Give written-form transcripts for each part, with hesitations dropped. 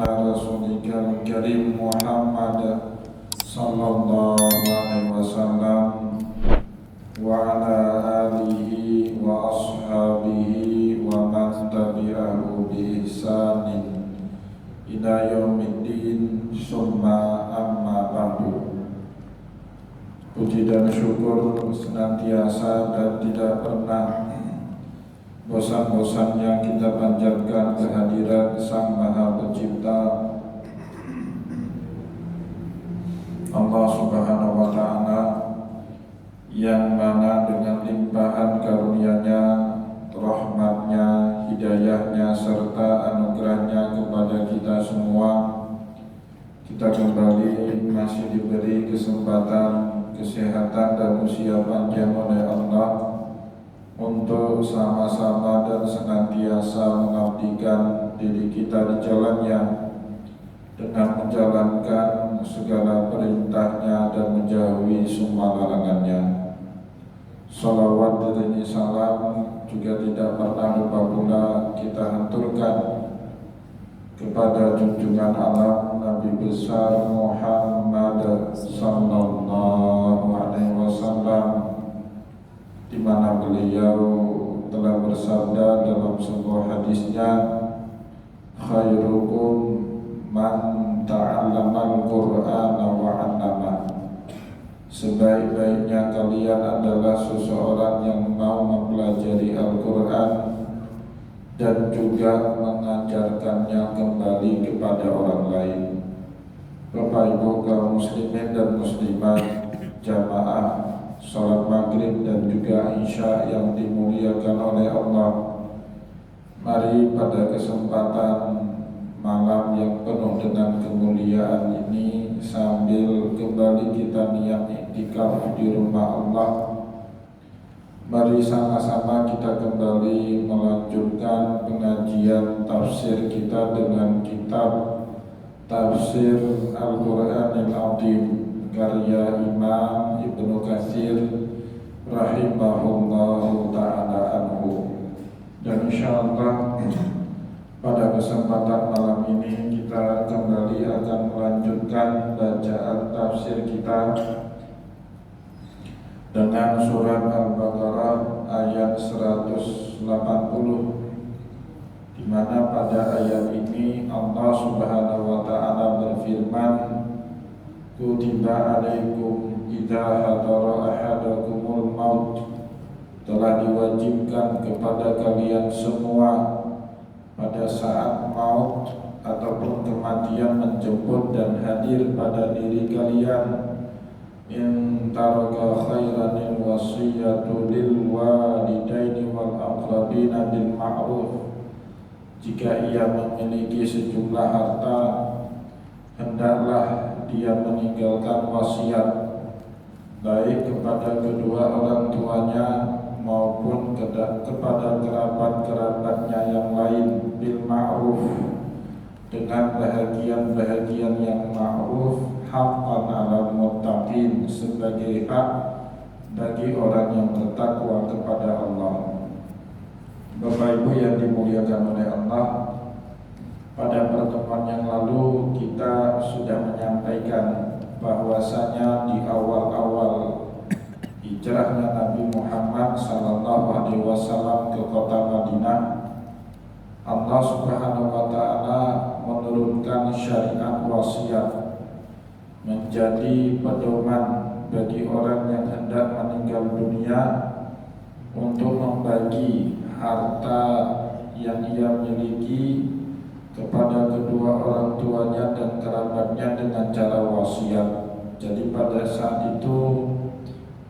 على رسولك الكريم محمد صلى الله عليه وسلم وعلى آله وأصحابه ومن تبعه بإحسان إلى يوم الدين ثم أما بعد. Puji dan syukur senantiasa dan tidak pernah bosan-bosannya kita panjatkan kehadiran Sang Maha Pencipta Allah Subhanahu wa Ta'ala, yang mana dengan limpahan karunia-Nya, rahmat-Nya, hidayah-Nya serta anugerah-Nya kepada kita semua, kita kembali masih diberi kesempatan, kesehatan dan usia panjang oleh Allah untuk sama-sama dan senantiasa mengabdikan diri kita di jalan-Nya dengan menjalankan segala perintah-Nya dan menjauhi semua larangan-Nya. Salawat dan salam juga tidak pernah lupa pula kita haturkan kepada junjungan alam Nabi besar Muhammad sallallahu alaihi wasallam, di mana beliau telah bersabda dalam sebuah hadisnya, khairukum man ta'allamal Qur'ana wa 'allama. Sebaik-baiknya kalian adalah seseorang yang mau mempelajari Al-Quran dan juga mengajarkannya kembali kepada orang lain. Bapak Ibu kaum muslimin dan muslimat, jamaah salat maghrib dan juga isya yang dimuliakan oleh Allah, mari pada kesempatan malam yang penuh dengan kemuliaan ini, sambil kembali kita niat iktikaf di rumah Allah, mari sama-sama kita kembali melanjutkan pengajian tafsir kita dengan kitab Tafsir Al-Quranil Azim karya Imam Ibnu Katsir rahimahullahu ta'ala anhu. Dan insyaallah pada kesempatan malam ini kita kembali akan melanjutkan bacaan tafsir kita dengan surat Al-Baqarah ayat 180, di mana pada ayat ini Allah Subhanahu wa Ta'ala berfirman, kutiba alaikum idza hadara ahadakumul maut, telah diwajibkan kepada kalian semua pada saat maut ataupun kematian menjemput dan hadir pada diri kalian, in taraka khairanil wasiyatu lil walidaini wal aqrabina bil ma'ruf, jika ia memiliki sejumlah harta, hendaklah dia meninggalkan wasiat baik kepada kedua orang tuanya maupun kepada kerabat-kerabatnya yang lain, bil ma'ruf, dengan bahagian-bahagian yang ma'ruf, haqqan 'alal muttaqin, sebagai hak bagi orang yang bertakwa kepada Allah. Bapak Ibu yang dimuliakan oleh Allah, pada pertemuan yang lalu kita sudah menyampaikan bahwasanya di awal-awal hijrahnya Nabi Muhammad sallallahu alaihi wasallam ke kota Madinah, Allah Subhanahu wa Ta'ala menurunkan syariat wasiat menjadi pedoman bagi orang yang hendak meninggal dunia untuk membagi harta yang ia miliki kepada kedua orang tuanya dan kerabatnya dengan cara wasiat. Jadi pada saat itu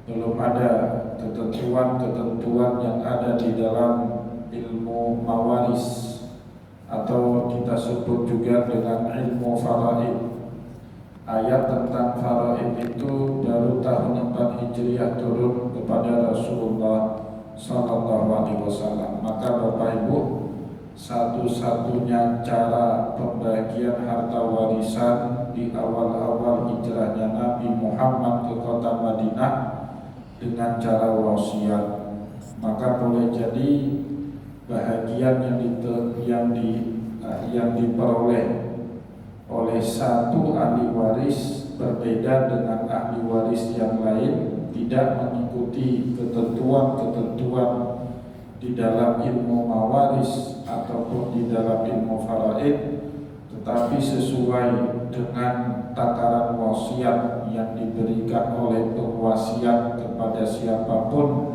belum ada ketentuan-ketentuan yang ada di dalam ilmu mawaris, atau kita sebut juga dengan ilmu faraid. Ayat tentang faraid itu baru tahun 4 Hijriah turun kepada Rasulullah sallallahu alaihi wasallam. Maka Bapak Ibu, satu-satunya cara pembagian harta warisan di awal-awal hijrahnya Nabi Muhammad ke kota Madinah dengan cara wasiat. Maka boleh jadi bahagian yang diperoleh oleh satu ahli waris berbeda dengan ahli waris yang lain, tidak mengikuti ketentuan-ketentuan di dalam ilmu mawaris ataupun di dalam ilmu faraid, tetapi sesuai dengan takaran wasiat yang diberikan oleh pengwasiat kepada siapapun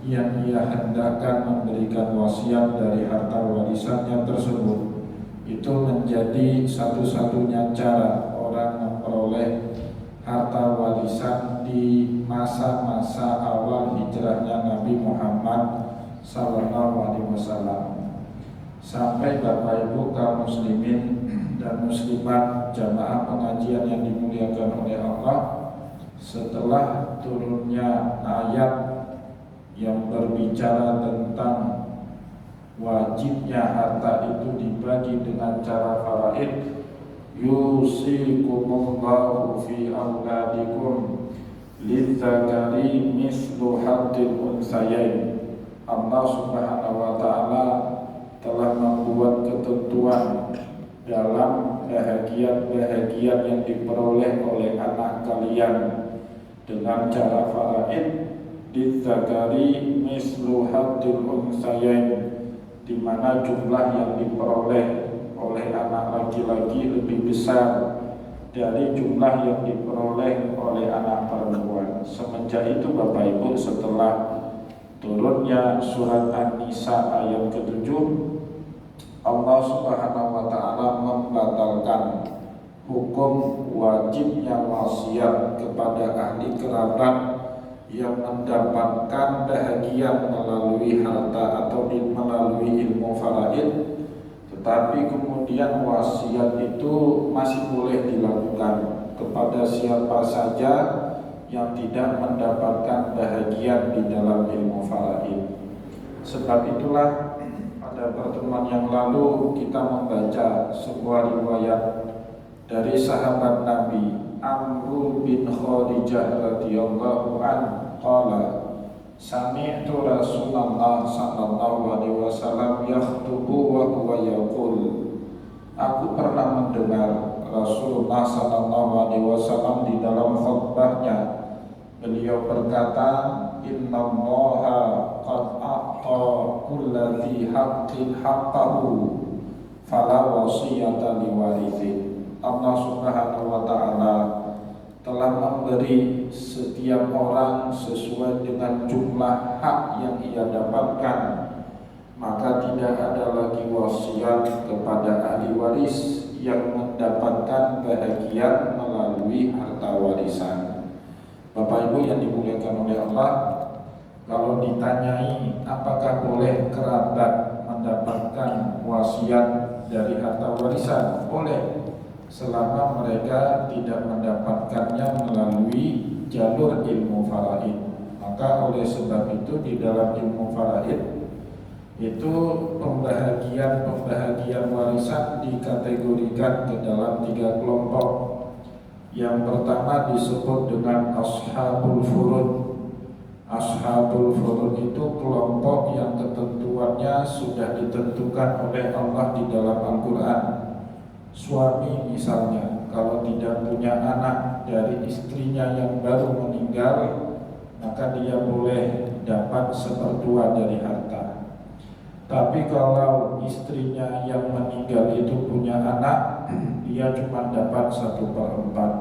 yang ia hendakkan memberikan wasiat dari harta warisannya tersebut. Itu menjadi satu-satunya cara orang memperoleh harta warisan di masa-masa awal hijrahnya Nabi Muhammad Sallallahu Alaihi Wasallam. Sampai Bapak Ibu kaum muslimin dan muslimat jamaah pengajian yang dimuliakan oleh Allah, setelah turunnya ayat yang berbicara tentang wajibnya harta itu dibagi dengan cara faraid, yusikumullahu fi auladikum lidzakari mislu hadzil unsayain. Allah Subhanahu wa taala telah membuat ketentuan dalam bahagian-bahagian yang diperoleh oleh anak kalian dengan cara faraid, lidzakari mislu hadzil unsayain, di mana jumlah yang diperoleh oleh anak laki-laki lebih besar dari jumlah yang diperoleh oleh anak perempuan. Semenjak itu Bapak Ibu, setelah turunnya surat An-Nisa ayat ke-7, Allah Subhanahu wa taala membatalkan hukum wajibnya wasiat kepada ahli kerabat yang mendapatkan bahagian melalui harta atau melalui ilmu faraid, tetapi kemudian wasiat itu masih boleh dilakukan kepada siapa saja yang tidak mendapatkan bahagian di dalam ilmu faraid. Sebab itulah pada pertemuan yang lalu kita membaca sebuah riwayat dari sahabat Nabi Amr bin Khadijah radhiyallahu anhu qala sami'tu Rasulullah sallallahu alaihi wasallam yakhutubu wa huwa yaqul. Aku pernah mendengar Rasulullah sallallahu alaihi wasallam di dalam khutbahnya, beliau berkata, innallaha qad a'ta kulladzi haqqin haqqahu fala wasiyata liwarithin. Allah Subhanahu wa taala telah memberi setiap orang sesuai dengan jumlah hak yang ia dapatkan, maka tidak ada lagi wasiat kepada ahli waris yang mendapatkan bahagian melalui harta warisan. Bapak Ibu yang dimuliakan oleh Allah, kalau ditanyai apakah boleh kerabat mendapatkan wasiat dari harta warisan, boleh, selama mereka tidak mendapatkannya melalui jalur ilmu faraid. Maka oleh sebab itu di dalam ilmu faraid itu pembahagian warisan dikategorikan ke dalam 3 kelompok. Yang pertama disebut dengan ashabul furud. Ashabul furud itu kelompok yang ketentuannya sudah ditentukan oleh Allah di dalam Al-Quran. Suami misalnya kalau tidak punya anak dari istrinya yang baru meninggal, maka dia boleh dapat 1/2 dari harta. Tapi kalau istrinya yang meninggal itu punya anak, dia cuma dapat 1/4.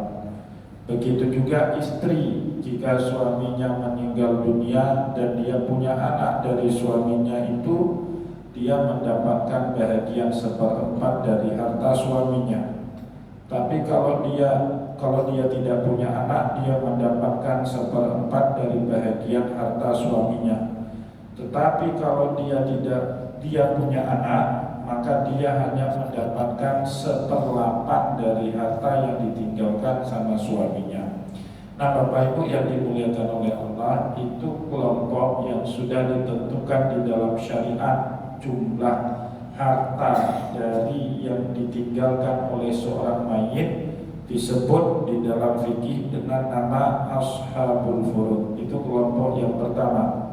Begitu juga istri, jika suaminya meninggal dunia dan dia punya anak dari suaminya itu, dia mendapatkan bahagian 1/4 dari harta suaminya. Tapi kalau dia tidak punya anak, dia mendapatkan 1/4 dari bahagian harta suaminya. Tetapi kalau dia punya anak, maka dia hanya mendapatkan 1/8 dari harta yang ditinggalkan sama suaminya. Nah, Bapak Ibu yang dimuliakan oleh Allah, itu kelompok yang sudah ditentukan di dalam syariat jumlah harta dari yang ditinggalkan oleh seorang mayit, disebut di dalam fikih dengan nama ashabul furud. Itu kelompok yang pertama.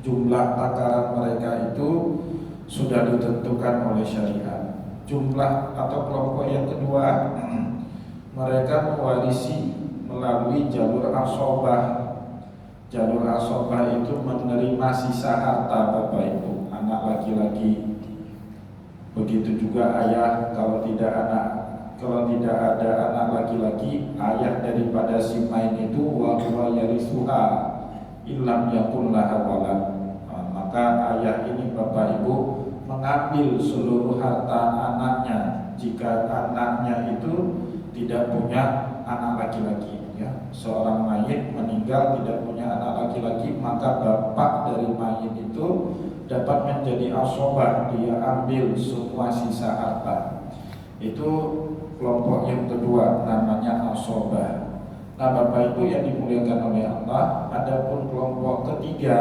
Jumlah takaran mereka itu sudah ditentukan oleh syariat. jumlah atau kelompok yang kedua, mereka mewarisi melalui jalur asobah. Jalur asobah itu menerima sisa harta Bapak Ibu, anak laki-laki. Begitu juga ayah, kalau tidak ada anak laki-laki, ayah daripada si main itu wa huwa yarithuha illam yakun laha walad. Maka ayah ini Bapak Ibu mengambil seluruh harta anaknya jika anaknya itu tidak punya anak laki-laki. Ya, seorang mayit meninggal tidak punya anak laki-laki, maka bapak dari mayit itu dapat menjadi asobah, dia ambil semua sisa harta. Itu kelompok yang kedua, namanya asobah. Nah Bapak Ibu yang dimuliakan oleh Allah, adapun kelompok ketiga,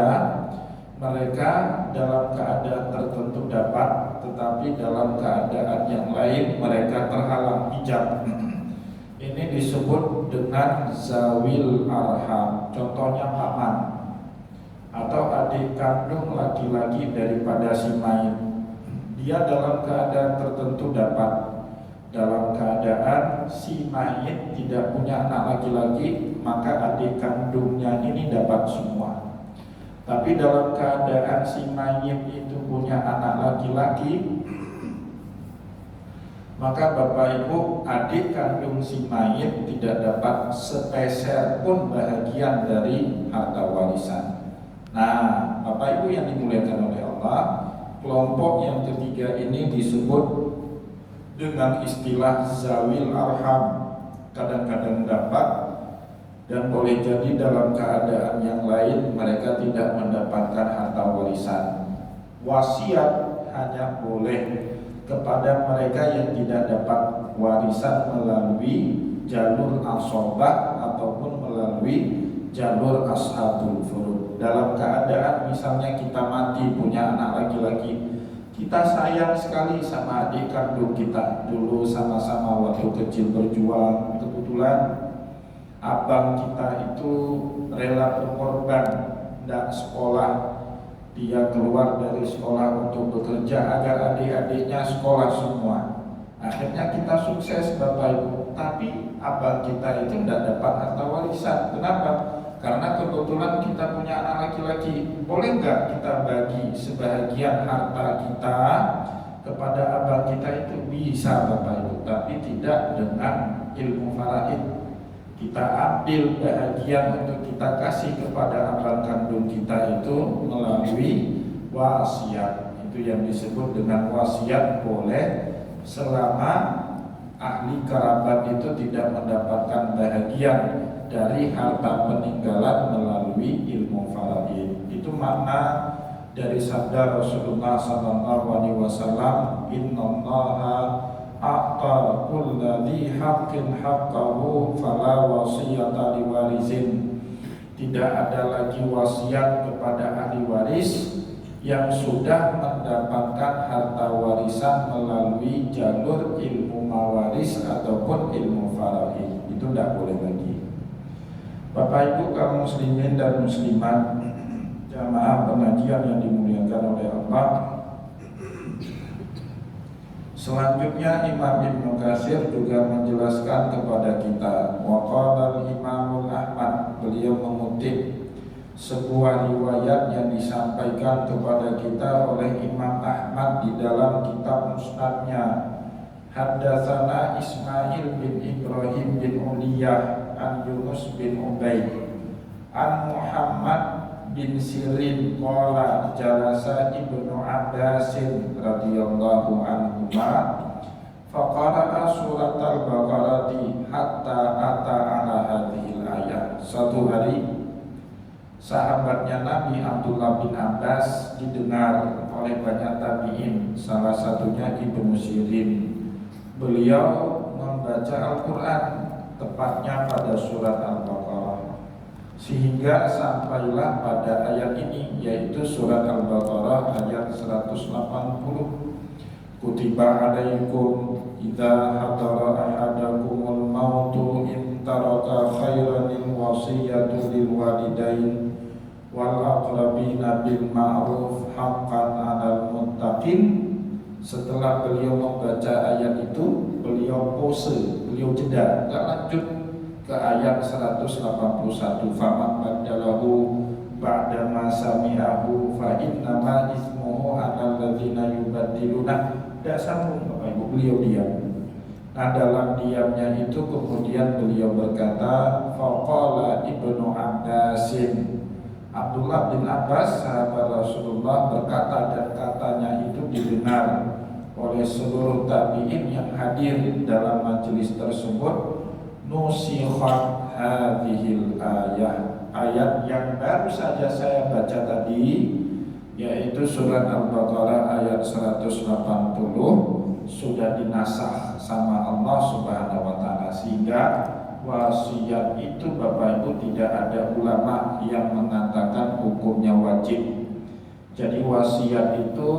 mereka dalam keadaan tertentu dapat, tetapi dalam keadaan yang lain mereka terhalang hijab. Ini disebut dengan zawil arham. Contohnya paman atau adik kandung laki-laki daripada si mayit. Dia dalam keadaan tertentu dapat. Dalam keadaan si mayit tidak punya anak laki-laki, maka adik kandungnya ini dapat semua. Tapi dalam keadaan si mayit itu punya anak laki-laki, maka Bapak Ibu, adik kandung si mayit tidak dapat sepeser pun bahagian dari harta warisan. Nah, Bapak Ibu yang dimuliakan oleh Allah, kelompok yang ketiga ini disebut dengan istilah zawil arham. Kadang-kadang dapat dan boleh jadi dalam keadaan yang lain mereka tidak mendapatkan harta warisan. Wasiat hanya boleh kepada mereka yang tidak dapat warisan melalui jalur asobah ataupun melalui jalur ashabul furud. Dalam keadaan misalnya kita mati punya anak laki-laki, kita sayang sekali sama adik kandung kita, dulu sama-sama waktu kecil berjuang, kebetulan abang kita itu rela berkorban dan sekolah. Dia keluar dari sekolah untuk bekerja agar adik-adiknya sekolah semua. Akhirnya kita sukses Bapak Ibu. Tapi abang kita itu tidak dapat harta warisan. Kenapa? Karena kebetulan kita punya anak laki-laki. Boleh nggak kita bagi sebahagian harta kita kepada abang kita itu? Bisa Bapak Ibu, tapi tidak dengan ilmu faraid. Kita ambil bahagian untuk kita kasih kepada abang kandung kita itu melalui wasiat. Itu yang disebut dengan wasiat boleh selama ahli kerabat itu tidak mendapatkan bahagian dari harta peninggalan melalui ilmu faraid. Itu makna dari sabda Rasulullah SAW, Innallaha a'ta kulladhi haqqin haqqahu fala wasiyata liwarizin. Tidak ada lagi wasiat kepada ahli waris yang sudah mendapatkan harta warisan melalui jalur ilmu mawaris ataupun ilmu faraid. Itu tidak boleh lagi. Bapak Ibu kaum muslimin dan muslimat, jamaah pengajian yang dimuliakan oleh Allah, selanjutnya Imam Ibnu Katsir juga menjelaskan kepada kita, waqala Imamul Ahmad, beliau mengutip sebuah riwayat yang disampaikan kepada kita oleh Imam Ahmad di dalam kitab Musnadnya. Haddatsana Ismail bin Ibrahim bin Uliyah an Yunus bin Ubaid an Muhammad bin Sirin qala jalasa Ibnu Abbasin radhiyallahu anhuma faqara'a surat al-Baqarati hatta ata ala hadhil ayat. Suatu hari sahabatnya Nabi Abdullah bin Abbas didengar oleh banyak tabi'in, salah satunya Ibnu Sirin. Beliau membaca Al-Quran tepatnya pada surat Al-Baqarah, sehingga sampailah pada ayat ini, yaitu surat Al-Baqarah ayat 180. Kutiba alaikum idza hadara ahadakumul mautu in taraka khairanil wasiyatu lil walidain wal aqrabina bil ma'ruf haqqan 'alal muttaqin. Setelah beliau membaca pause, beliau jeda, nggak lanjut ke ayat 181. Faman badalahu ba'da ma sami'ahu fa innama ismuhu 'alal ladzina yubaddiluna. Tidak sambung Bapak Ibu, beliau diam. Nah dalam diamnya itu kemudian beliau berkata, faqala Ibnu Abbasin, Abdullah bin Abbas sahabat Rasulullah berkata, dan katanya itu didengar oleh seluruh tabi'in yang hadir dalam majelis tersebut, nusikhat hadhil ayah, ayat yang baru saja saya baca tadi, yaitu surat Al-Baqarah ayat 180 sudah dinasakh sama Allah Subhanahu wa taala, sehingga wasiat itu Bapak Ibu tidak ada ulama yang mengatakan hukumnya wajib. Jadi wasiat itu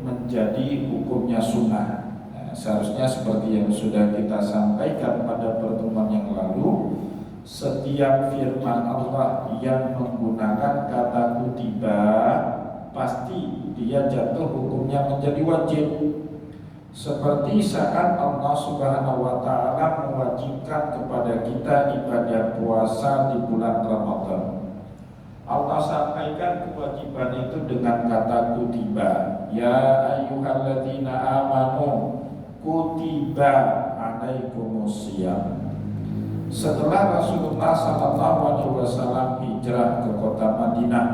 menjadi hukumnya sunnah. Nah, seharusnya seperti yang sudah kita sampaikan pada pertemuan yang lalu, setiap firman Allah yang menggunakan kata kutiba pasti dia jatuh hukumnya menjadi wajib. Seperti saat Allah Subhanahu wa taala mewajibkan kepada kita ibadah puasa di bulan Ramadan. Allah sampaikan kewajiban itu dengan kata kutiba. Ya ayyuhalladzina amanu kutiba alaikumusiyam. Setelah Rasulullah SAW hijrah ke kota Madinah,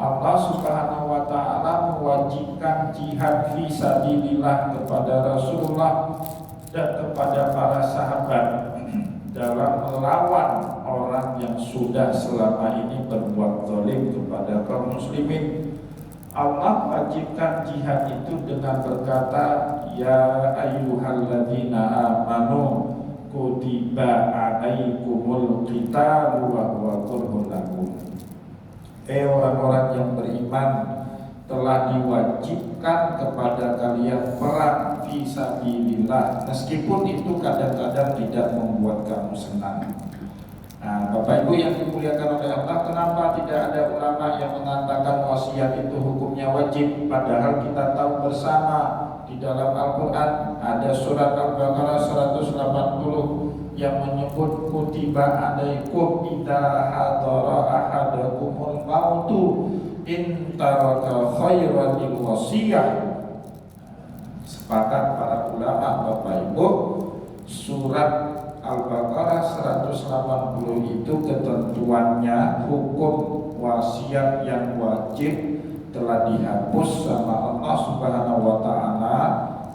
Allah Subhanahu wa taala mewajibkan jihad fi sabilillah kepada Rasulullah dan kepada para sahabat dalam melawan orang yang sudah selama ini berbuat zalim kepada kaum muslimin. Allah wajibkan jihad itu dengan berkata, ya ayyuhalladzina amanu kutiba alaikumul qitalu wa huwa kurhun lakum. Orang-orang yang beriman, telah diwajibkan kepada kalian perang fi sabilillah, meskipun itu kadang-kadang tidak membuat kamu senang. Nah, Bapak Ibu yang dimuliakan oleh Allah, kenapa tidak ada ulama yang mengatakan wasiat itu hukumnya wajib? Padahal kita tahu bersama di dalam Al-Quran ada surat Al-Baqarah 180 yang menyebut kutiba alaikum idza hadara ahadakumul mautu in taraka khairan lil wasiyah. Sepakat para ulama Bapak Ibu, surat Al-Baqarah 180 itu ketentuannya hukum wasiat yang wajib telah dihapus sama Allah Subhanahu wa taala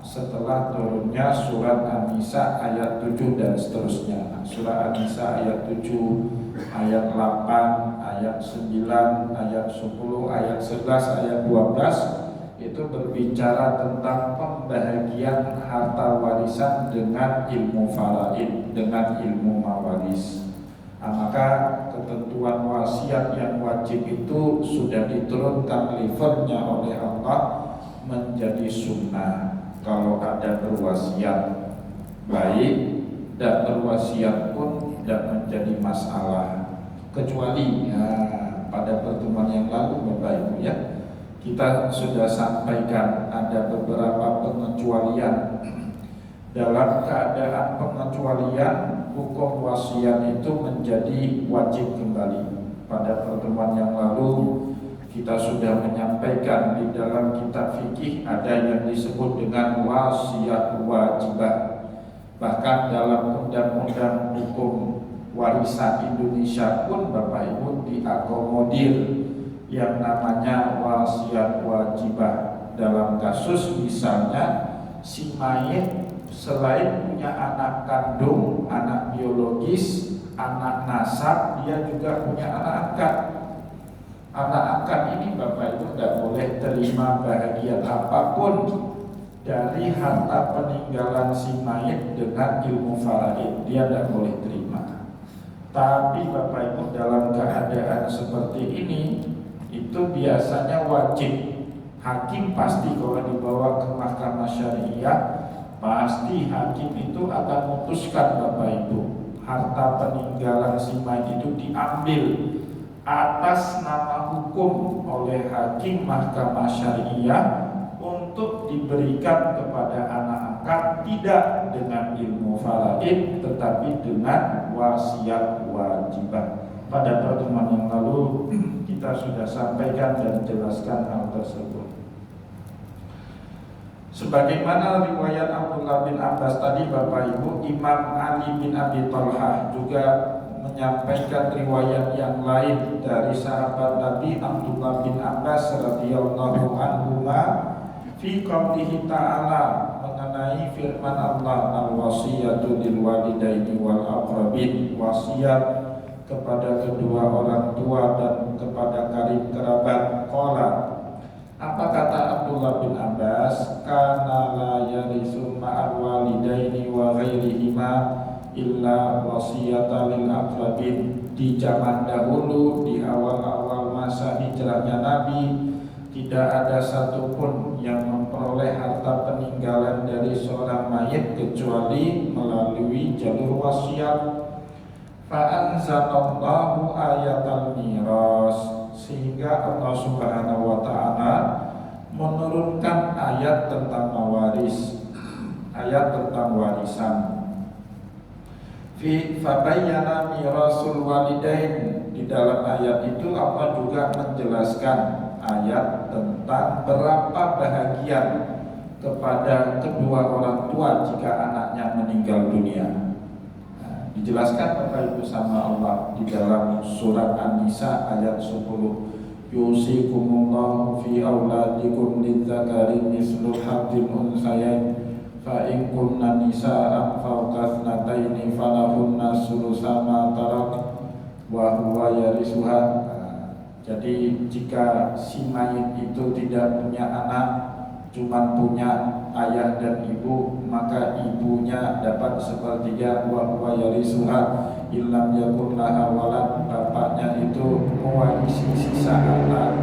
setelah turunnya surat An-Nisa ayat 7 dan seterusnya. Surat An-Nisa ayat 7, ayat 8, ayat 9, ayat 10, ayat 11, ayat 12 itu berbicara tentang pembahagian harta warisan dengan ilmu faraid, dengan ilmu mawaris. Nah, maka ketentuan wasiat yang wajib itu sudah diturunkan levelnya oleh Allah menjadi sunnah. Kalau ada berwasiat baik, dan berwasiat pun tidak menjadi masalah, kecuali ya, pada pertemuan yang lalu Bapak Ibu ya, kita sudah sampaikan ada beberapa pengecualian. Dalam keadaan pengecualian, hukum wasiat itu menjadi wajib kembali. Pada pertemuan yang lalu kita sudah menyampaikan di dalam kitab fikih ada yang disebut dengan wasiat wajibah. Bahkan dalam undang-undang hukum warisan Indonesia pun Bapak Ibu diakomodir yang namanya wasiat wajibah. Dalam kasus misalnya si mayit selain punya anak kandung, anak biologis, anak nasab, dia juga punya anak angkat. Anak angkat ini Bapak Ibu tidak boleh terima bahagian apapun dari harta peninggalan si mayit dengan ilmu faraid, dia tidak boleh terima. Tapi Bapak Ibu dalam keadaan seperti ini itu biasanya wajib. Hakim pasti kalau dibawa ke mahkamah syariah, pasti hakim itu akan memutuskan Bapak Ibu, harta peninggalan si mayit itu diambil atas nama hukum oleh hakim mahkamah syariah untuk diberikan kepada anak maka tidak dengan ilmu faraid tetapi dengan wasiat wajibah. Pada pertemuan yang lalu kita sudah sampaikan dan jelaskan hal tersebut. Sebagaimana riwayat Abdullah bin Abbas tadi Bapak Ibu, Imam Ali bin Abi Thalhah juga menyampaikan riwayat yang lain dari sahabat Nabi Abdullah bin Abbas radhiyallahu anhuma fi qaulihi ta'ala, mengenai firman Allah, al-wasiyatu lil walidaini wal aqrabin, wasiat kepada kedua orang tua dan kepada karib kerabat. Qala, apa kata Abdullah bin Abbas? Kana la yarisu ma'al walidaini wa ghairihima illa wasiyata lil aqrabin. Di zaman dahulu, di awal-awal masa hijrahnya Nabi, tidak ada satupun yang memperoleh harta peninggalan dari seorang mayit kecuali melalui jalur wasiat. Fa'anzalallahu ayatal miras, sehingga Allah Subhanahu wa ta'ala menurunkan ayat tentang mawaris, ayat tentang warisan. Fabayyana mirasul walidain, di dalam ayat itu Allah juga menjelaskan ayat tentang berapa bahagian kepada kedua orang tua jika anaknya meninggal dunia. Dijelaskan Bapak Ibu sama Allah di dalam surat An-Nisa ayat 10. Yusikumullahu fi auladikum lidzakari mislu hadzil unsayain fa in kunna nisa'an fawqa thnataini falahunna sulusa ma tarak wa huwa yarisuha. Jadi jika si mayit itu tidak punya anak, cuma punya ayah dan ibu, maka ibunya dapat sepertiga, wa huwa yarisuha illam yakun laha walad, bapaknya itu mewarisi sisa anak.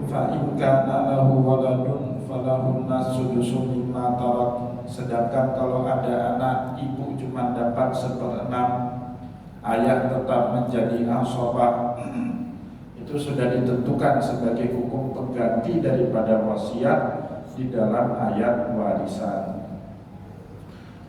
Fa in kana lahu waladun falahunna sudusu mimma tarak, sedangkan kalau ada anak, ibu cuma dapat 1/6, ayah tetap menjadi asabah. Itu sudah ditentukan sebagai hukum pengganti daripada wasiat di dalam ayat warisan.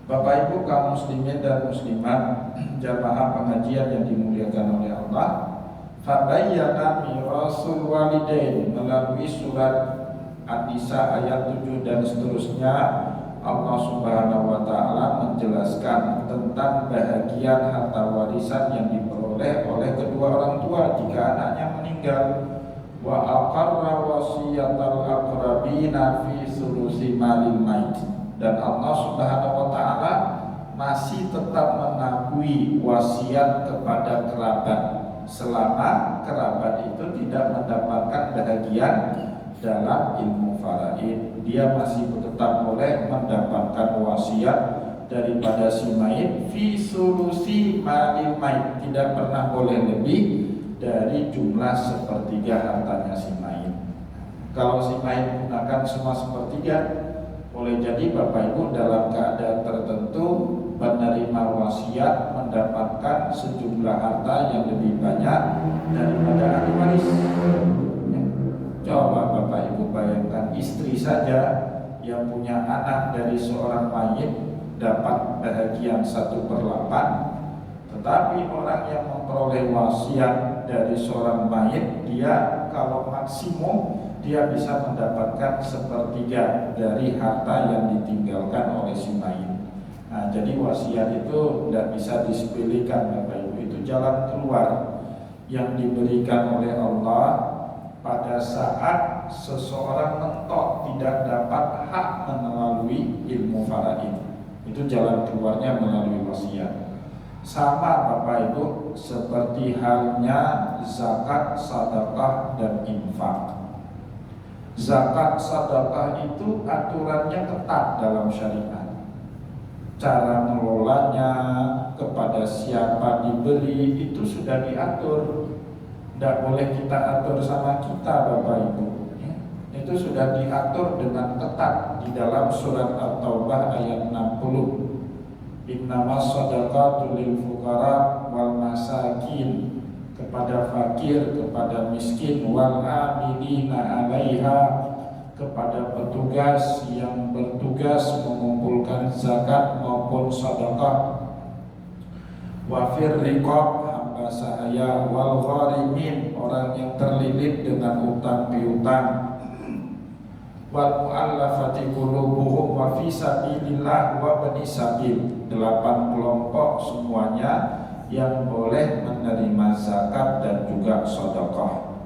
Bapak Ibu kaum muslimin dan muslimat, jamaah pengajian yang dimuliakan oleh Allah, fabayyana mirasul walidain, melalui surat An-Nisa ayat 7 dan seterusnya, Allah Subhanahu wa ta'ala menjelaskan tentang bahagian harta warisan yang diperoleh oleh kedua orang tua jika anaknya meninggal. Wa aqarra wasiyatal aqrabina fi sulusi malil mait, dan Allah Subhanahu wa ta'ala masih tetap mengakui wasiat kepada kerabat selama kerabat itu tidak mendapatkan bahagian dalam ilmu faraid. Dia masih tetap boleh mendapatkan wasiat daripada si mayit fi sulusi malil mait, tidak pernah boleh lebih dari jumlah sepertiga hartanya si mayit. Kalau si mayit menggunakan semua sepertiga, boleh jadi Bapak Ibu dalam keadaan tertentu menerima wasiat mendapatkan sejumlah harta yang lebih banyak daripada ahli waris. Coba Bapak Ibu bayangkan, istri saja yang punya anak dari seorang mayit dapat bahagian 1/8, tetapi orang yang memperoleh wasiat dari seorang mayit, dia kalau maksimum dia bisa mendapatkan 1/3 dari harta yang ditinggalkan oleh si mayit. Nah, jadi wasiat itu tidak bisa disepelekan Bapak Ibu, itu jalan keluar yang diberikan oleh Allah pada saat seseorang mentok tidak dapat hak melalui ilmu faraid. Itu jalan keluarnya melalui wasiat. Sama Bapak Ibu seperti halnya zakat, sedekah dan infak. Zakat, sedekah itu aturannya ketat dalam syariat. Cara mengelolanya, kepada siapa diberi, itu sudah diatur. Tidak boleh kita atur sama kita Bapak Ibu. Itu sudah diatur dengan ketat di dalam surat At-Taubah ayat 60. Innamas shadaqatu lil fuqara wal masakin, kepada fakir, kepada miskin, wal amilina 'alaiha, kepada petugas yang bertugas mengumpulkan zakat maupun sedekah, wa fir riqab, hamba sahaya, wal gharimin, orang yang terlilit dengan utang piutang, wal mu'allafati qulubuhum, wa fi sabilillah, wa bani sabil, 8 kelompok semuanya yang boleh menerima zakat dan juga sedekah.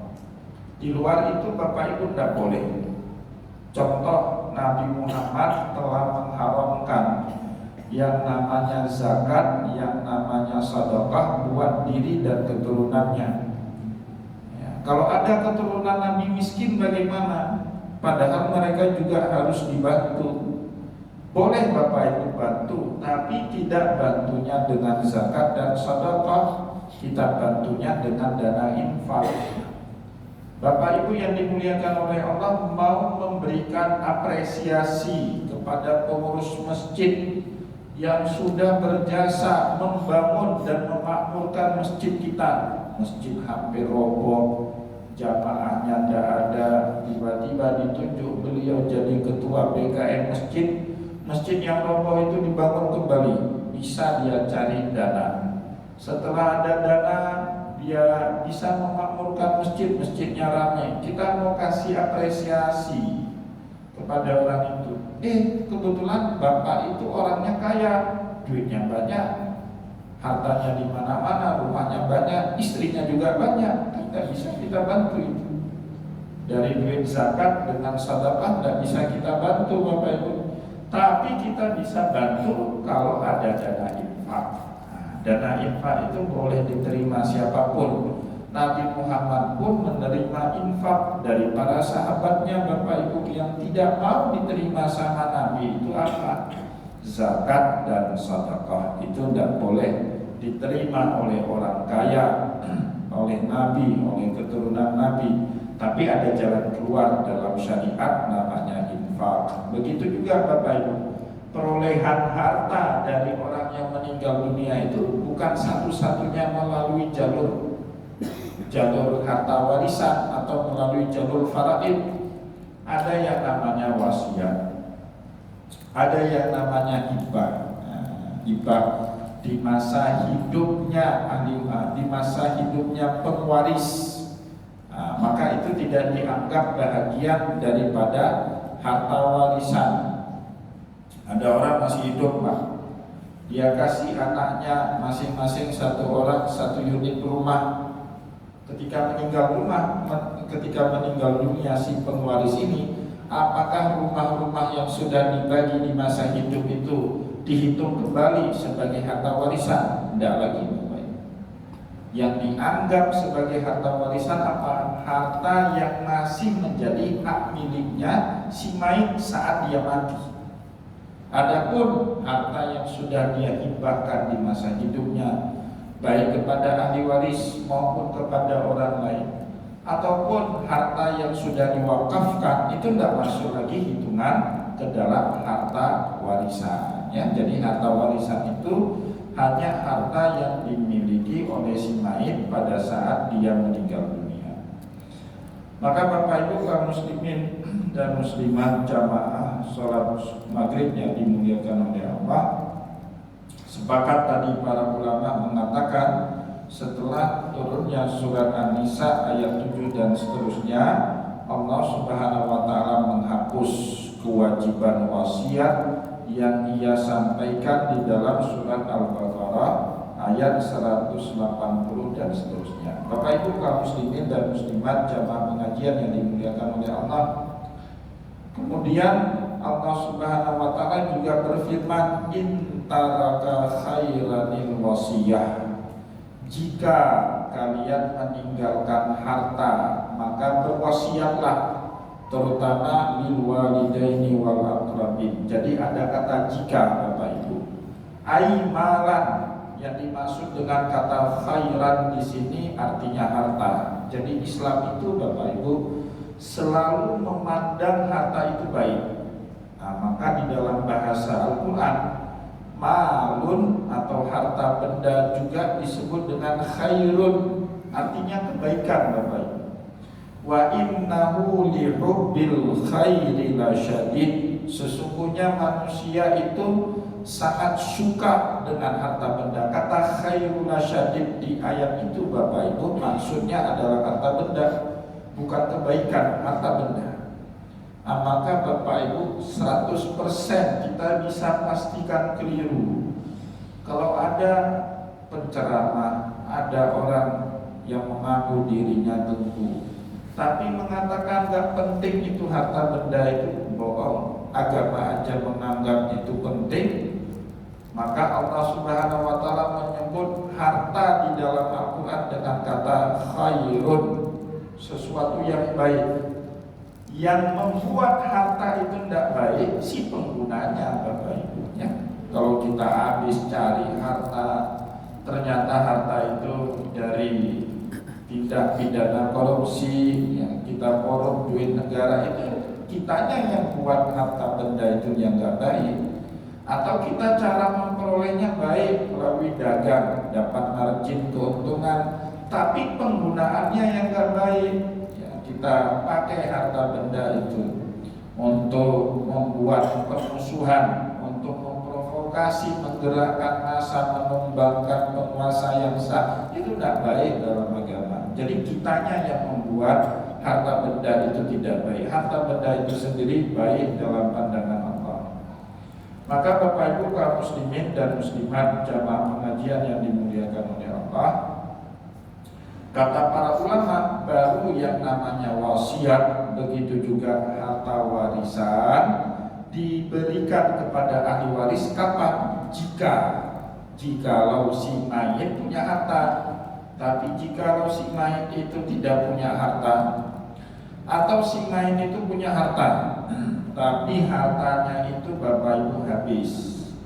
Di luar itu Bapak Ibu tidak boleh. Contoh, Nabi Muhammad telah mengharamkan yang namanya zakat, yang namanya sedekah buat diri dan keturunannya. Ya, kalau ada keturunan Nabi miskin bagaimana? Padahal mereka juga harus dibantu. Boleh Bapak Ibu bantu, tapi tidak bantunya dengan zakat dan sedekah. Kita bantunya dengan dana infak. Bapak Ibu yang dimuliakan oleh Allah, mau memberikan apresiasi kepada pengurus masjid yang sudah berjasa membangun dan memakmurkan masjid kita. Masjid hampir roboh, jamaahnya tidak ada, tiba-tiba ditunjuk beliau jadi ketua BKM masjid. Masjid yang roboh itu dibangun kembali, bisa dia cari dana. Setelah ada dana, dia bisa memakmurkan masjid, masjidnya ramai. Kita mau kasih apresiasi kepada orang itu. Kebetulan bapak itu orangnya kaya, duitnya banyak, hartanya di mana-mana, rumahnya banyak, istrinya juga banyak. Tidak bisa kita bantu itu. Dari duit zakat dengan sedekah tidak bisa kita bantu Bapak Ibu. Tapi kita bisa bantu kalau ada dana infak. Dana infak itu boleh diterima siapapun. Nabi Muhammad pun menerima infak dari para sahabatnya Bapak Ibu. Yang tidak mau diterima sama Nabi itu apa? Zakat dan sedekah itu tidak boleh diterima oleh orang kaya, oleh Nabi, oleh keturunan Nabi. Tapi ada jalan keluar dalam syariat namanya infak. Begitu juga Bapak Ibu, perolehan harta dari orang yang meninggal dunia itu bukan satu-satunya melalui jalur harta warisan atau melalui jalur faraid. Ada yang namanya wasiat, ada yang namanya hibah. Hibah di masa hidupnya di masa hidupnya pengwaris. Maka itu tidak dianggap bahagian daripada harta warisan. Ada orang masih hidup Pak, dia kasih anaknya masing-masing satu orang satu unit rumah. Ketika meninggal dunia si pengwaris ini, apakah rumah-rumah yang sudah dibagi di masa hidup itu dihitung kembali sebagai harta warisan? Tidak lagi. Yang dianggap sebagai harta warisan apa? Harta yang masih menjadi hak miliknya si mayit saat dia mati. Adapun harta yang sudah dia hibahkan di masa hidupnya, baik kepada ahli waris maupun kepada orang lain, ataupun harta yang sudah diwakafkan, itu tidak masuk lagi hitungan ke dalam harta warisan. Ya, jadi harta warisan itu hanya harta yang dimiliki oleh si mayit pada saat dia meninggal dunia. Maka Bapak Ibu kaum muslimin dan muslimat jamaah sholat maghrib yang dimuliakan oleh Allah, sepakat tadi para ulama mengatakan setelah turunnya surat An-Nisa ayat 7 dan seterusnya, Allah Subhanahu wa taala menghapus kewajiban wasiat yang ia sampaikan di dalam surat Al-Baqarah ayat 180 dan seterusnya. Bapak Ibu kaum muslimin dan muslimat jamaah pengajian yang dimuliakan oleh Allah, kemudian Allah Subhanahu wa taala juga berfirman, in taraka khairanil wasiyah, jika kalian meninggalkan harta maka berwasiatlah, terutama lil walidaini wal aqrabin. Jadi ada kata jika Bapak Ibu. Ai malan, yang dimaksud dengan kata khairan di sini artinya harta. Jadi Islam itu Bapak Ibu selalu memandang harta itu baik. Maka di dalam bahasa Al-Quran, malun atau harta benda juga disebut dengan khairun, artinya kebaikan Bapak Ibu. Wa innahu lihubbil khairi lasyadid. Sesungguhnya manusia itu sangat suka dengan harta benda. Kata khairul lasyadid di ayat itu Bapak Ibu maksudnya adalah harta benda, bukan kebaikan, harta benda. Nah, maka Bapak Ibu 100% kita bisa pastikan keliru kalau ada penceramah, ada orang yang mengaku dirinya tengku tapi mengatakan gak penting itu harta benda, itu bohong. Agama aja menganggap itu penting. Maka Allah Subhanahu wa taala menyebut harta di dalam Al-Qur'an dengan kata khairun, sesuatu yang baik. Yang membuat harta itu tidak baik si penggunanya Bapak Ibu ya. Kalau kita habis cari harta, ternyata harta itu dari tindak pidana korupsi, yang kita korup duit negara, itu kitanya yang buat harta benda itu yang nggak baik. Atau kita cara memperolehnya baik melalui dagang, dapat margin keuntungan, tapi penggunaannya yang nggak baik. Kita pakai harta benda itu untuk membuat permusuhan, untuk memprovokasi, menggerakkan massa, menumbangkan penguasa yang sah, itu tidak baik dalam agama. Jadi kitanya yang membuat harta benda itu tidak baik. Harta benda itu sendiri baik dalam pandangan Allah. Maka Bapak Ibu kaum muslimin dan muslimat jamaah pengajian yang dimuliakan oleh Allah, kata para ulama, baru yang namanya wasiat, begitu juga harta warisan diberikan kepada ahli waris kapan? Jikalau si mayit punya harta. Tapi jikalau si mayit itu tidak punya harta, atau si mayit itu punya harta tapi hartanya itu Bapak Ibu habis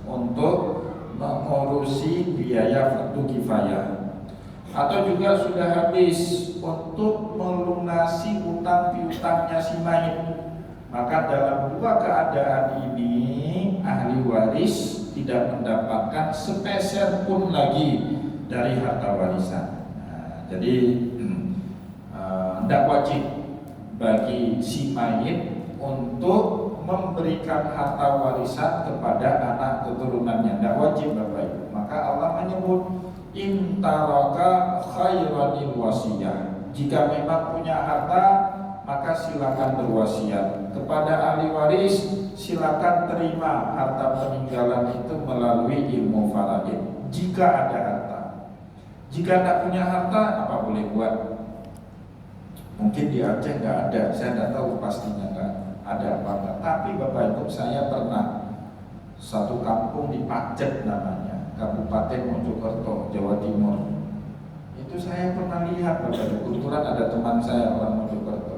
untuk mengurusi biaya fardu kifayah, atau juga sudah habis untuk melunasi utang piutangnya si mayit, maka dalam dua keadaan ini ahli waris tidak mendapatkan sepeser pun lagi dari harta warisan. Jadi tidak wajib bagi si mayit untuk memberikan harta warisan kepada anak keturunannya, tidak wajib Bapak Ibu. Maka Allah menyebut intaraka khairanil wasiyah. Jika memang punya harta, maka silakan berwasiat kepada ahli waris. Silakan terima harta peninggalan itu melalui ilmu faraid jika ada harta. Jika tidak punya harta, apa boleh buat? Mungkin di Aceh nggak ada, saya tidak tahu pastinya nggak ada apa-apa. Tapi Bapak Ibu, saya pernah satu kampung di Pacet namanya, Kabupaten Mojokerto, Jawa Timur. Itu saya pernah lihat Bapak Ibu, kebetulan ada teman saya orang Mojokerto.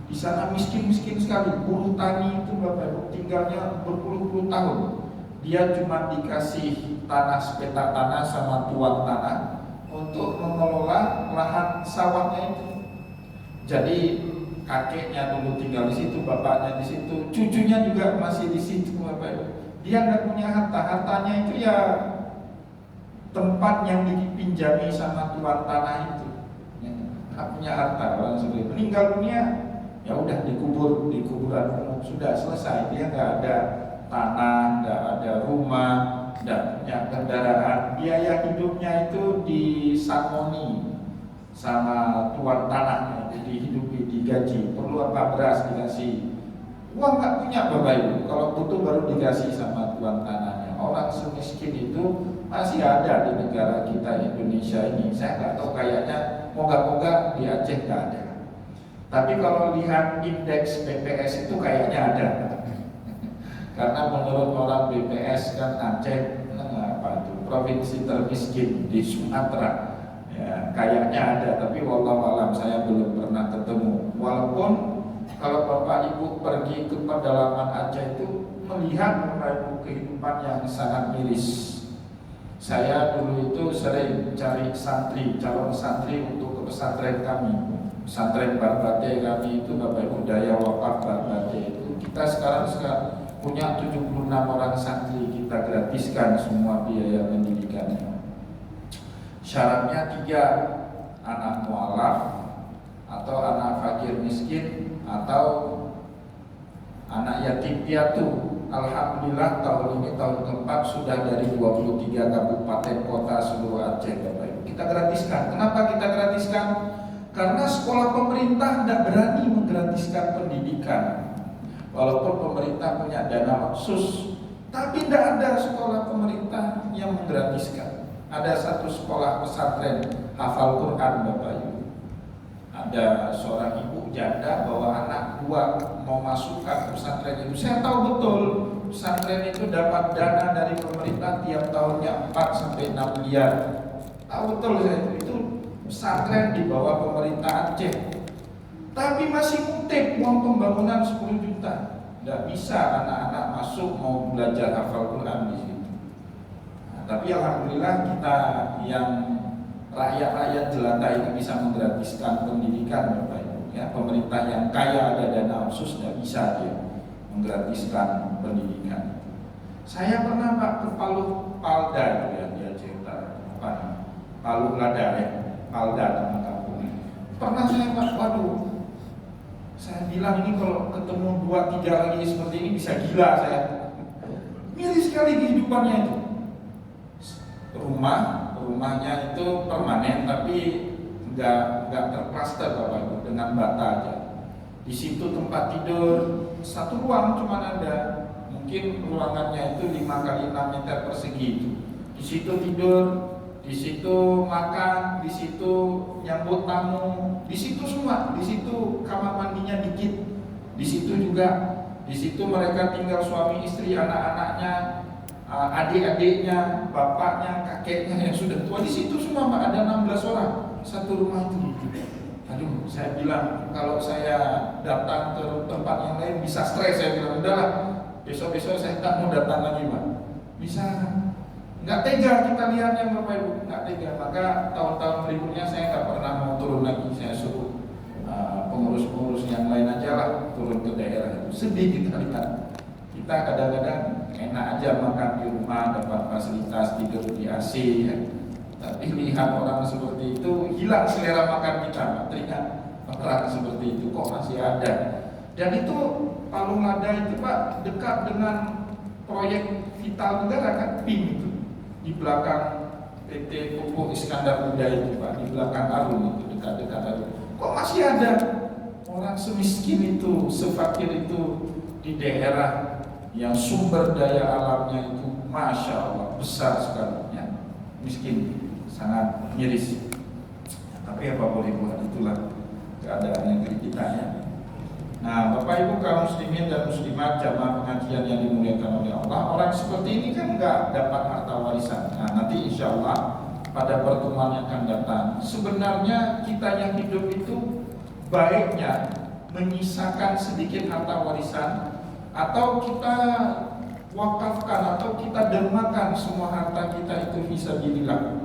Di sana miskin-miskin sekali, buruh tani itu Bapak Ibu tinggalnya berpuluh-puluh tahun. Dia cuma dikasih tanah, sepetak tanah sama tuan tanah untuk mengelola lahan sawahnya itu. Jadi kakeknya dulu tinggal di situ, bapaknya di situ, cucunya juga masih di situ Bapak Ibu. Dia nggak punya harta, hartanya itu ya tempat yang dipinjami sama tuan tanah itu. Nggak punya harta, orang seperti meninggal dunia, ya udah dikubur di kuburan umum, sudah selesai. Dia nggak ada tanah, nggak ada rumah, nggak punya kendaraan. Biaya hidupnya itu disangoni sama tuan tanahnya, dihidupi, digaji. Perlu apa? Beras dikasih. Uang nggak punya Bapak Ibu, kalau butuh baru dikasih sama tuan tanahnya. Orang semiskin itu masih ada di negara kita Indonesia ini. Saya nggak tahu, kayaknya moga-moga di Aceh nggak ada. Tapi kalau lihat indeks BPS itu kayaknya ada. Karena menurut orang BPS kan Aceh apa itu provinsi termiskin di Sumatera. Ya, kayaknya ada, tapi wallahu alam saya belum pernah ketemu. Walaupun kalau Bapak Ibu pergi ke pedalaman Aceh itu melihat Bapak Ibu kehidupan yang sangat miris. Saya dulu itu sering cari santri, calon santri untuk ke pesantren kami. Pesantren Barbate kami itu Bapak Ibu daya wakaf Barbate itu. Kita sekarang punya 76 orang santri, kita gratiskan semua biaya pendidikannya. Syaratnya 3, anak mualaf, atau anak fakir miskin, atau anak yatim piatu. Alhamdulillah tahun ini tahun keempat sudah dari 23 kabupaten kota seluruh Aceh, Bapak Ibu. Kita gratiskan. Kenapa kita gratiskan? Karena sekolah pemerintah tidak berani menggratiskan pendidikan. Walaupun pemerintah punya dana khusus, tapi tidak ada sekolah pemerintah yang menggratiskan. Ada satu sekolah pesantren hafal Quran, Bapak Ibu. Ada seorang ibu janda bawa anak dua mau masukkan ke pesantren itu. Saya tahu betul pesantren itu dapat dana dari pemerintah tiap tahunnya 4 sampai 6 miliar. Tahu betul saya itu pesantren di bawah pemerintah Aceh. Tapi masih kutip uang pembangunan 10 juta. Tidak bisa anak-anak masuk mau belajar hafal Quran di situ. Nah, tapi alhamdulillah kita yang rakyat-rakyat jelata ini bisa menggratiskan pendidikan, Bapak Ibu. Ya, pemerintah yang kaya ada dana khusus tidak bisa dia menggratiskan pendidikan. Saya pernah Pak ke Palu Palda ya, di Aceh Utara, Palu Lada ya, Palda nama kampungnya. Pernah saya Pak, waduh, saya bilang ini kalau ketemu 2-3 lagi seperti ini bisa gila saya. Miris sekali kehidupannya itu. Rumahnya itu permanen tapi nggak terplaster Bapak Ibu, dengan bata aja. Di situ tempat tidur satu ruang cuma ada, mungkin ruangannya itu 5 kali 6 meter persegi. Di situ tidur, di situ makan, di situ nyambut tamu, di situ semua, di situ kamar mandinya dikit, di situ juga, di situ mereka tinggal suami istri, anak-anaknya, adik-adiknya, bapaknya, kakeknya yang sudah tua, di situ semua Pak, ada 16 orang satu rumah itu. Aduh, saya bilang kalau saya datang ke tempat yang lain bisa stres. Saya bilang udahlah, besok-besok saya tak mau datang lagi Pak. Bisa. Nggak tega kita lihatnya Bapak Ibu, nggak tega. Maka tahun-tahun berikutnya saya nggak pernah mau turun lagi. Saya suruh pengurus-pengurus yang lain aja lah turun ke daerah itu. Sedih kita lihat. Kita kadang-kadang enak aja makan di rumah, dapat fasilitas tidur di AC ya. Tapi lihat orang seperti itu, hilang selera makan kita. Teringat orang seperti itu kok masih ada. Dan itu Palu Lada itu Pak dekat dengan proyek vital negara kan, PIM itu. Di belakang PT Pupuk Iskandar Muda itu Pak, di belakang Arun itu, dekat-dekat Arun. Kok masih ada orang semiskin itu, sefakir itu di daerah yang sumber daya alamnya itu Masya Allah besar sekali ya. Miskin, sangat miris ya, tapi apa boleh buat, itulah keadaan negeri kita ya. Nah Bapak Ibu kaum muslimin dan muslimat jamaah pengajian yang dimuliakan oleh Allah, orang seperti ini kan nggak dapat harta warisan. Nah nanti insya Allah pada pertemuan yang akan datang, sebenarnya kita yang hidup itu baiknya menyisakan sedikit harta warisan, atau kita wakafkan, atau kita dermakan semua harta kita itu fisabilillah.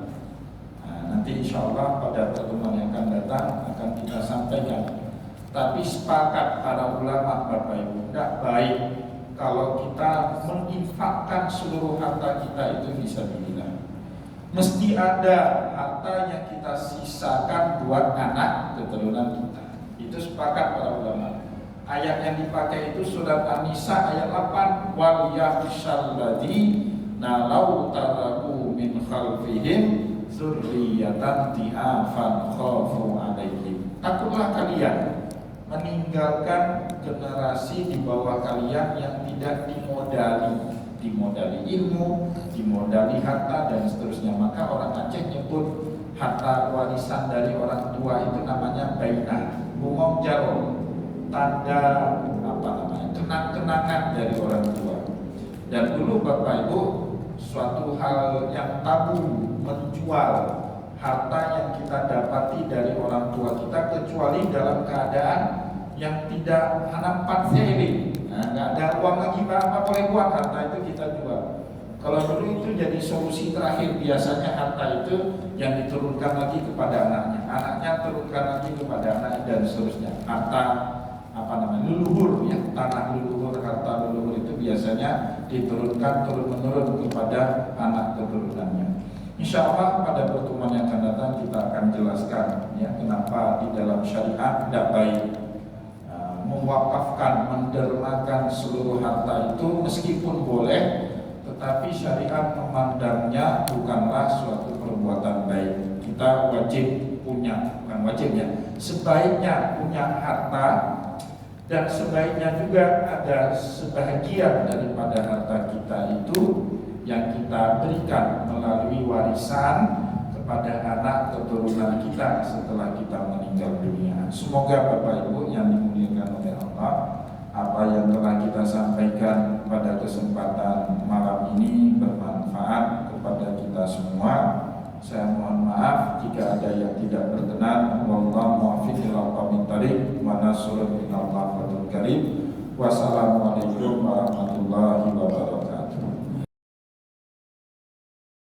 Nah, nanti insya Allah pada pertemuan yang akan datang akan kita sampaikan. Tapi sepakat para ulama Bapak Ibu, tidak baik kalau kita menginfakkan seluruh harta kita itu fisabilillah. Mesti ada harta yang kita sisakan buat anak keturunan kita. Itu sepakat para ulama. Ayat yang dipakai itu surat An-Nisa ayat 8, wal yakhshal ladzi nalau taraku min khalfihim dzurriyyatan dhi'afan khafu 'alaihim. Takutlah kalian meninggalkan generasi di bawah kalian yang tidak dimodali ilmu, dimodali harta dan seterusnya. Maka orang Aceh nyebut harta warisan dari orang tua itu namanya bainah, bungong jaro, tanda kenang-kenangan dari orang tua. Dan dulu Bapak Ibu, suatu hal yang tabu menjual harta yang kita dapati dari orang tua kita, kecuali dalam keadaan yang tidak hanampat seiring. Nah, nggak ada uang lagi apa boleh buat, harta itu kita jual. Kalau dulu itu jadi solusi terakhir, biasanya harta itu yang diturunkan lagi kepada anaknya, anaknya turunkan lagi kepada anaknya dan seterusnya. Harta leluhur ya, tanah leluhur, harta leluhur itu biasanya diturunkan turun-menurun kepada anak keturunannya. Insya Allah pada pertemuan yang akan datang kita akan jelaskan ya kenapa di dalam syariat tidak baik mewakafkan, mendermakan seluruh harta itu, meskipun boleh, tetapi syariat memandangnya bukanlah suatu perbuatan baik. Kita wajib punya, bukan wajib ya, sebaiknya punya harta, dan sebaiknya juga ada sebahagian daripada harta kita itu yang kita berikan melalui warisan kepada anak keturunan kita setelah kita meninggal dunia. Semoga Bapak Ibu yang dimuliakan oleh Allah, apa yang telah kita sampaikan pada kesempatan malam ini bermanfaat kepada kita semua. Saya mohon maaf jika ada yang tidak berkenan. Wallahu muwaffiq ila aqwamit thariq wa nasrun minallah wa karim. Wassalamualaikum warahmatullahi wabarakatuh.